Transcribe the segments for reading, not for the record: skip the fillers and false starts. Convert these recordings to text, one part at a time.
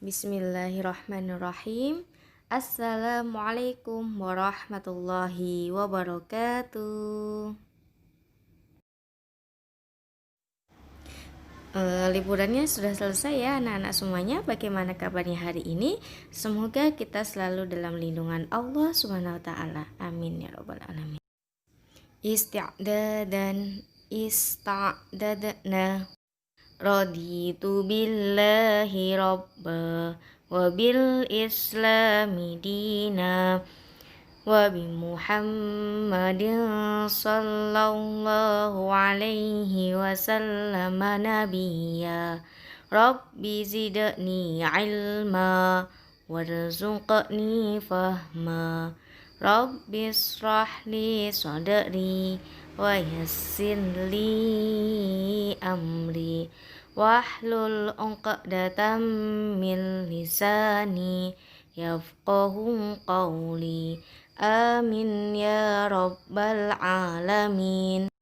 Bismillahirrahmanirrahim. Assalamualaikum warahmatullahi wabarakatuh. Liburannya sudah selesai ya anak-anak semuanya. Bagaimana kabarnya hari ini? Semoga kita selalu dalam lindungan Allah Subhanahu wa taala. Amin ya rabbal alamin. Ista'dadna raditu billahi rabba wa bil islami dina wa bi muhammadin sallallahu alaihi wasallam nabiyya rabbi zidni ilma warzuqni fahma rabbi israh li sadri wa yassir li amri wahlul 'uqdatam min lisani yafqahu qawli. Amin ya rabbal alamin.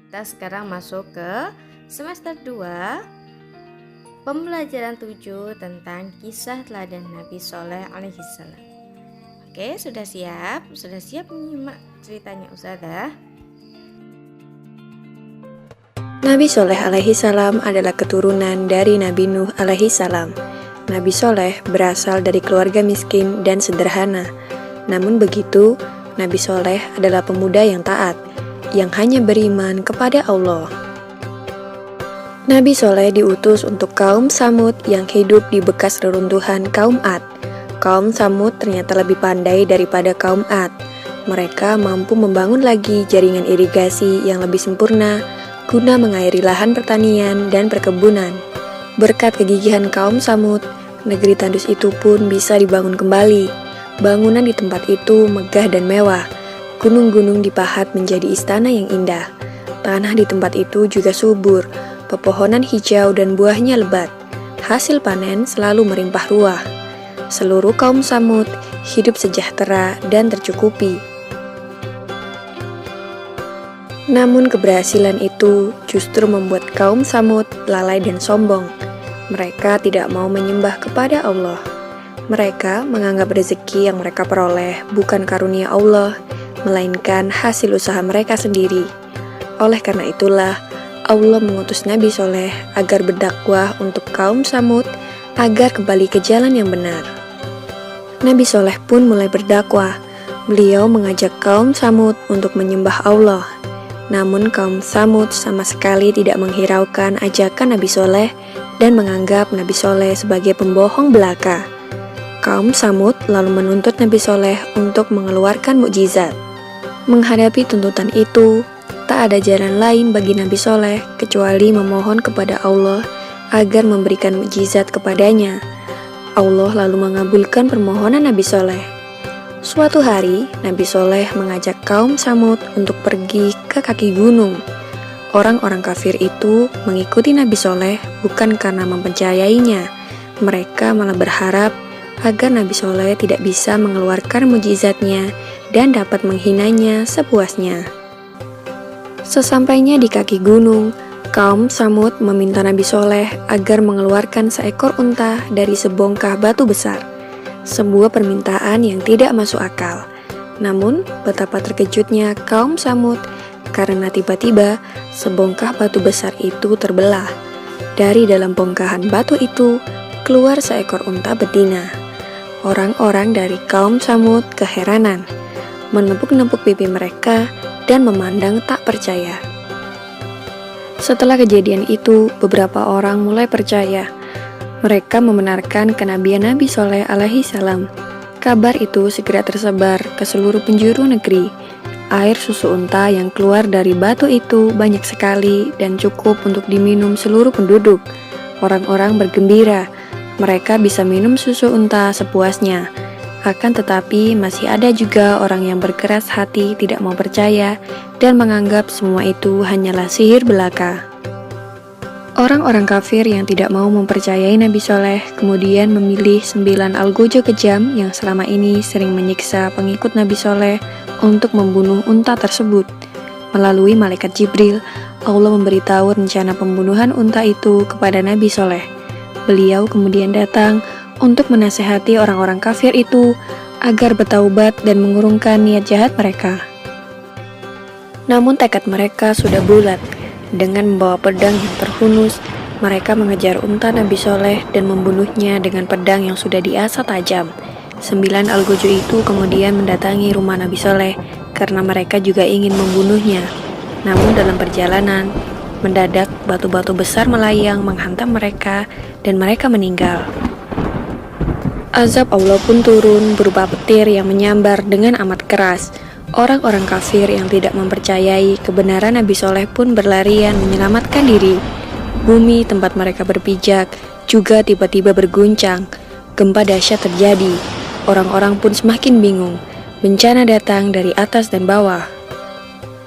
Kita sekarang masuk ke semester 2 pembelajaran 7 tentang kisah teladan Nabi Shaleh alaihi salam. Oke, sudah siap? Sudah siap menyimak ceritanya Ustazah? Nabi Shaleh alaihi salam adalah keturunan dari Nabi Nuh alaihi salam. Nabi Shaleh berasal dari keluarga miskin dan sederhana. Namun begitu, Nabi Shaleh adalah pemuda yang taat, yang hanya beriman kepada Allah. Nabi Shaleh diutus untuk kaum Samud yang hidup di bekas reruntuhan kaum Ad. Kaum Samud ternyata lebih pandai daripada kaum Ad. Mereka mampu membangun lagi jaringan irigasi yang lebih sempurna guna mengairi lahan pertanian dan perkebunan. Berkat kegigihan kaum Samud, negeri tandus itu pun bisa dibangun kembali. Bangunan di tempat itu megah dan mewah. Gunung-gunung dipahat menjadi istana yang indah. Tanah di tempat itu juga subur, pepohonan hijau dan buahnya lebat. Hasil panen selalu melimpah ruah. Seluruh kaum Samud hidup sejahtera dan tercukupi. Namun keberhasilan itu justru membuat kaum Samud lalai dan sombong. Mereka tidak mau menyembah kepada Allah. Mereka menganggap rezeki yang mereka peroleh bukan karunia Allah, melainkan hasil usaha mereka sendiri. Oleh karena itulah, Allah mengutus Nabi Shaleh agar berdakwah untuk kaum Samud agar kembali ke jalan yang benar. Nabi Shaleh pun mulai berdakwah. Beliau mengajak kaum Samud untuk menyembah Allah. Namun kaum Samud sama sekali tidak menghiraukan ajakan Nabi Shaleh dan menganggap Nabi Shaleh sebagai pembohong belaka. Kaum Samud lalu menuntut Nabi Shaleh untuk mengeluarkan mukjizat. Menghadapi tuntutan itu, tak ada jalan lain bagi Nabi Shaleh kecuali memohon kepada Allah agar memberikan mukjizat kepadanya. Allah lalu mengabulkan permohonan Nabi Shaleh. Suatu hari, Nabi Shaleh mengajak kaum Samud untuk pergi ke kaki gunung. Orang-orang kafir itu mengikuti Nabi Shaleh bukan karena mempercayainya. Mereka malah berharap agar Nabi Shaleh tidak bisa mengeluarkan mukjizatnya dan dapat menghinanya sepuasnya. Sesampainya di kaki gunung, kaum Samud meminta Nabi Shaleh agar mengeluarkan seekor unta dari sebongkah batu besar. Sebuah permintaan yang tidak masuk akal. Namun, betapa terkejutnya kaum Samud karena tiba-tiba sebongkah batu besar itu terbelah. Dari dalam bongkahan batu itu keluar seekor unta betina. Orang-orang dari kaum Samud keheranan, menepuk-nepuk pipi mereka dan memandang tak percaya. Setelah kejadian itu, beberapa orang mulai percaya. Mereka membenarkan kenabian Nabi Shaleh alaihi salam. Kabar itu segera tersebar ke seluruh penjuru negeri. Air susu unta yang keluar dari batu itu banyak sekali dan cukup untuk diminum seluruh penduduk. Orang-orang bergembira, mereka bisa minum susu unta sepuasnya. Akan tetapi masih ada juga orang yang berkeras hati tidak mau percaya dan menganggap semua itu hanyalah sihir belaka. Orang-orang kafir yang tidak mau mempercayai Nabi Shaleh kemudian memilih 9 algojo kejam yang selama ini sering menyiksa pengikut Nabi Shaleh untuk membunuh unta tersebut. Melalui malaikat Jibril, Allah memberitahu rencana pembunuhan unta itu kepada Nabi Shaleh. beliau kemudian datang untuk menasehati orang-orang kafir itu agar bertaubat dan mengurungkan niat jahat mereka. Namun tekad mereka sudah bulat. Dengan membawa pedang yang terhunus, mereka mengejar unta Nabi Soleh dan membunuhnya dengan pedang yang sudah diasah tajam. 9 algojo itu kemudian mendatangi rumah Nabi Soleh karena mereka juga ingin membunuhnya. Namun dalam perjalanan, mendadak batu-batu besar melayang menghantam mereka dan mereka meninggal. Azab Allah pun turun berupa petir yang menyambar dengan amat keras. Orang-orang kafir yang tidak mempercayai kebenaran Nabi Soleh pun berlarian menyelamatkan diri. Bumi tempat mereka berpijak juga tiba-tiba berguncang. Gempa dahsyat terjadi. Orang-orang pun semakin bingung. Bencana datang dari atas dan bawah.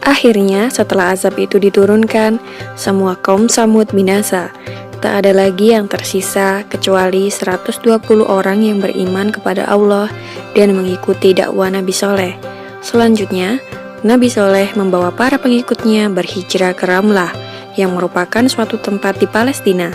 Akhirnya setelah azab itu diturunkan, semua kaum Samud binasa. Tak ada lagi yang tersisa kecuali 120 orang yang beriman kepada Allah dan mengikuti dakwah Nabi Soleh. Selanjutnya, Nabi Soleh membawa para pengikutnya berhijrah ke Ramlah, yang merupakan suatu tempat di Palestina.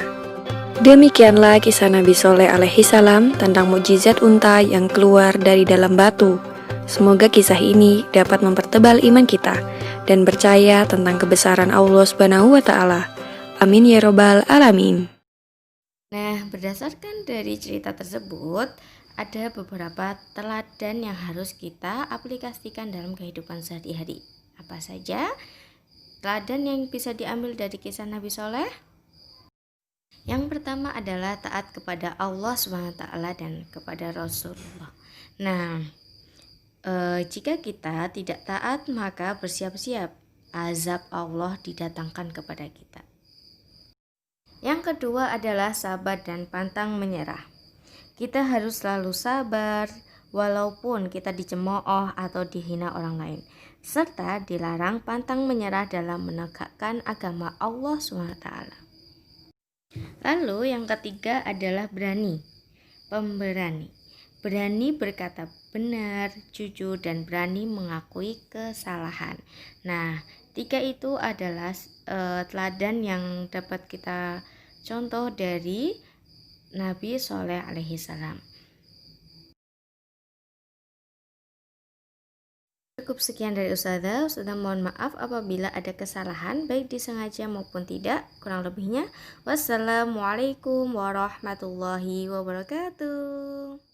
Demikianlah kisah Nabi Soleh alaihi salam tentang mukjizat unta yang keluar dari dalam batu. Semoga kisah ini dapat mempertebal iman kita dan percaya tentang kebesaran Allah Subhanahu wa Ta'ala. Amin ya Robbal 'Alamin. Nah, berdasarkan dari cerita tersebut, ada beberapa teladan yang harus kita aplikasikan dalam kehidupan sehari-hari. Apa saja teladan yang bisa diambil dari kisah Nabi Soleh? Yang pertama adalah taat kepada Allah SWT dan kepada Rasulullah. Nah, jika kita tidak taat, maka bersiap-siap azab Allah didatangkan kepada kita. Yang kedua adalah sabar dan pantang menyerah. Kita harus selalu sabar walaupun kita dicemooh atau dihina orang lain, serta dilarang pantang menyerah dalam menegakkan agama Allah SWT. Lalu yang ketiga adalah berani, pemberani. Berani berkata benar, jujur, dan berani mengakui kesalahan. Nah, 3 itu adalah teladan yang dapat kita contoh dari Nabi Soleh alaihi salam. Cukup sekian dari Ustazah. Ustazah mohon maaf apabila ada kesalahan baik disengaja maupun tidak. Kurang lebihnya wassalamualaikum warahmatullahi wabarakatuh.